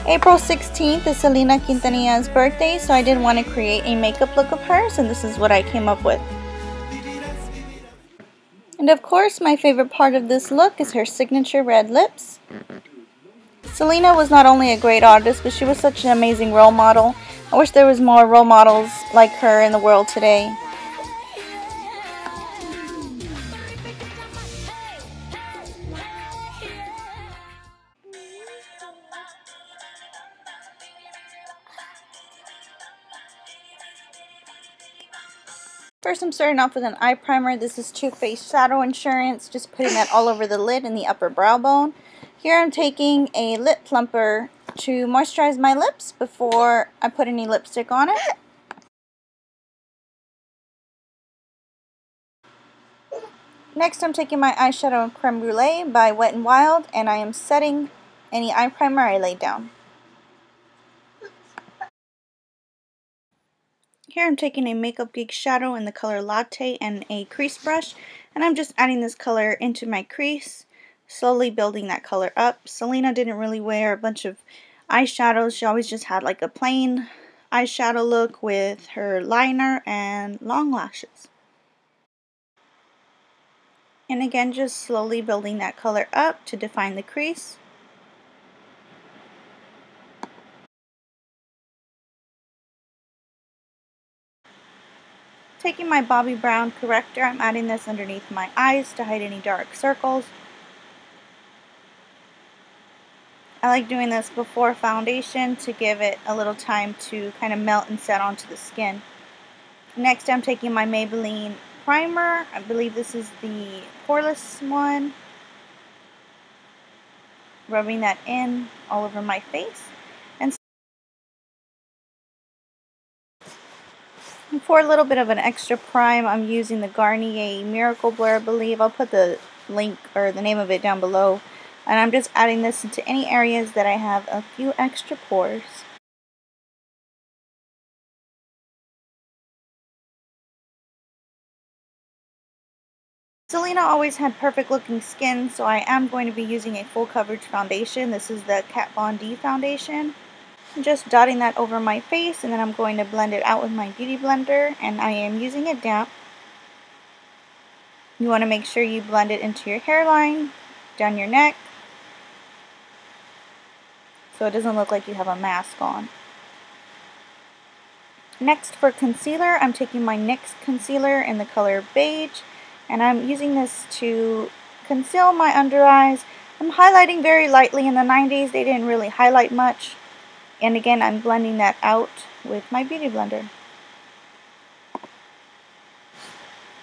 April 16th is Selena Quintanilla's birthday, so I did want to create a makeup look of hers, and this is what I came up with. And of course, my favorite part of this look is her signature red lips. Selena was not only a great artist, but she was such an amazing role model. I wish there was more role models like her in the world today. First, I'm starting off with an eye primer. This is Too Faced Shadow Insurance, just putting that all over the lid and the upper brow bone. Here I'm taking a lip plumper to moisturize my lips before I put any lipstick on it. Next, I'm taking my eyeshadow in Creme Brulee by Wet n Wild, and I am setting any eye primer I laid down. Here I'm taking a Makeupgeek shadow in the color Latte and a crease brush, and I'm just adding this color into my crease, slowly building that color up. Selena didn't really wear a bunch of eyeshadows. She always just had like a plain eyeshadow look with her liner and long lashes. And again, just slowly building that color up to define the crease. Taking my Bobbi Brown Corrector, I'm adding this underneath my eyes to hide any dark circles. I like doing this before foundation to give it a little time to kind of melt and set onto the skin. Next, I'm taking my Maybelline Primer. I believe this is the poreless one. Rubbing that in all over my face. And for a little bit of an extra prime, I'm using the Garnier Miracle Blur, I believe. I'll put the link or the name of it down below. And I'm just adding this into any areas that I have a few extra pores. Selena always had perfect looking skin, so I am going to be using a full coverage foundation. This is the Kat Von D foundation. I'm just dotting that over my face, and then I'm going to blend it out with my beauty blender, and I am using it damp. You want to make sure you blend it into your hairline, down your neck, so it doesn't look like you have a mask on. Next, for concealer, I'm taking my NYX concealer in the color Beige, and I'm using this to conceal my under eyes. I'm highlighting very lightly. In the 90s, they didn't really highlight much. And again, I'm blending that out with my beauty blender.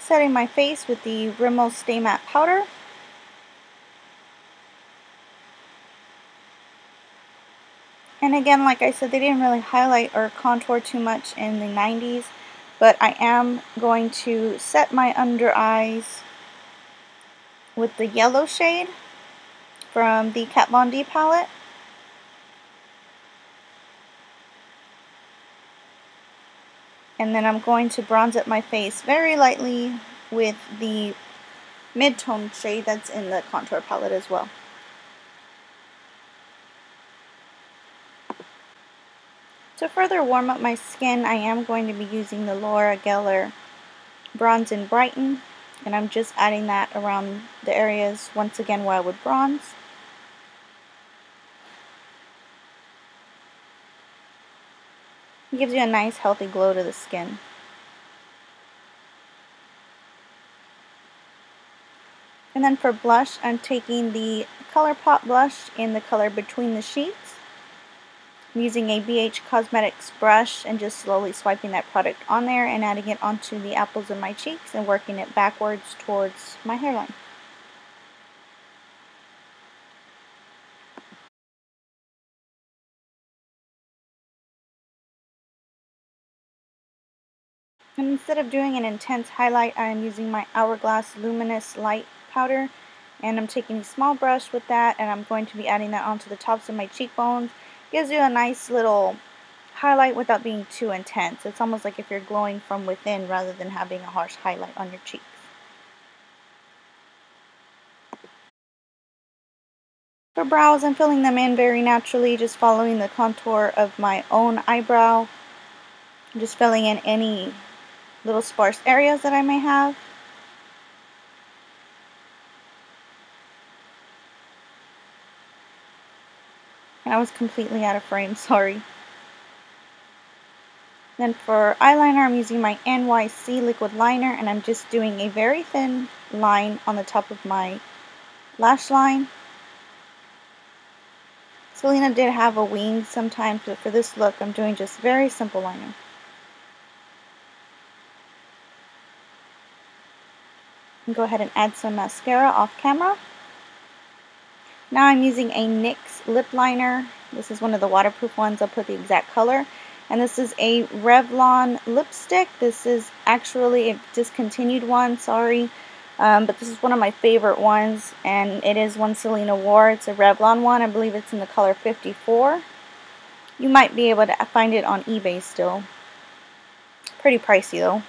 Setting my face with the Rimmel Stay Matte Powder. And again, like I said, they didn't really highlight or contour too much in the 90s. But I am going to set my under eyes with the yellow shade from the Kat Von D palette. And then I'm going to bronze up my face very lightly with the mid-tone shade that's in the contour palette as well. To further warm up my skin, I am going to be using the Laura Geller Bronze and Brighten. And I'm just adding that around the areas, once again, where I would bronze. It gives you a nice healthy glow to the skin. And then for blush, I'm taking the Colourpop blush in the color Between the Sheets. I'm using a BH Cosmetics brush and just slowly swiping that product on there and adding it onto the apples of my cheeks and working it backwards towards my hairline. And instead of doing an intense highlight, I am using my Hourglass Luminous Light Powder. And I'm taking a small brush with that, and I'm going to be adding that onto the tops of my cheekbones. Gives you a nice little highlight without being too intense. It's almost like if you're glowing from within rather than having a harsh highlight on your cheeks. For brows, I'm filling them in very naturally, just following the contour of my own eyebrow. I'm just filling in any little sparse areas that I may have. And I was completely out of frame, sorry. Then for eyeliner, I'm using my NYC Liquid liner, and I'm just doing a very thin line on the top of my lash line. Selena did have a wing sometimes, but for this look, I'm doing just very simple liner. And go ahead and add some mascara off camera. Now I'm using a NYX Lip Liner. This is one of the waterproof ones. I'll put the exact color. And this is a Revlon lipstick. This is actually a discontinued one, sorry. But this is one of my favorite ones, and it is one Selena wore. It's a Revlon one. I believe it's in the color 54. You might be able to find it on eBay still. Pretty pricey though.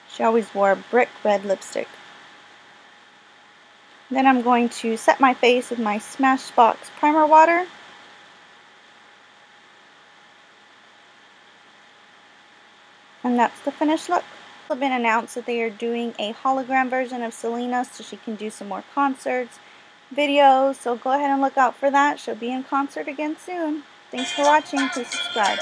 She always wore a brick red lipstick. Then I'm going to set my face with my Smashbox primer water. And that's the finished look. It's been announced that they are doing a hologram version of Selena so she can do some more concerts, videos, so go ahead and look out for that. She'll be in concert again soon. Thanks for watching. Please subscribe.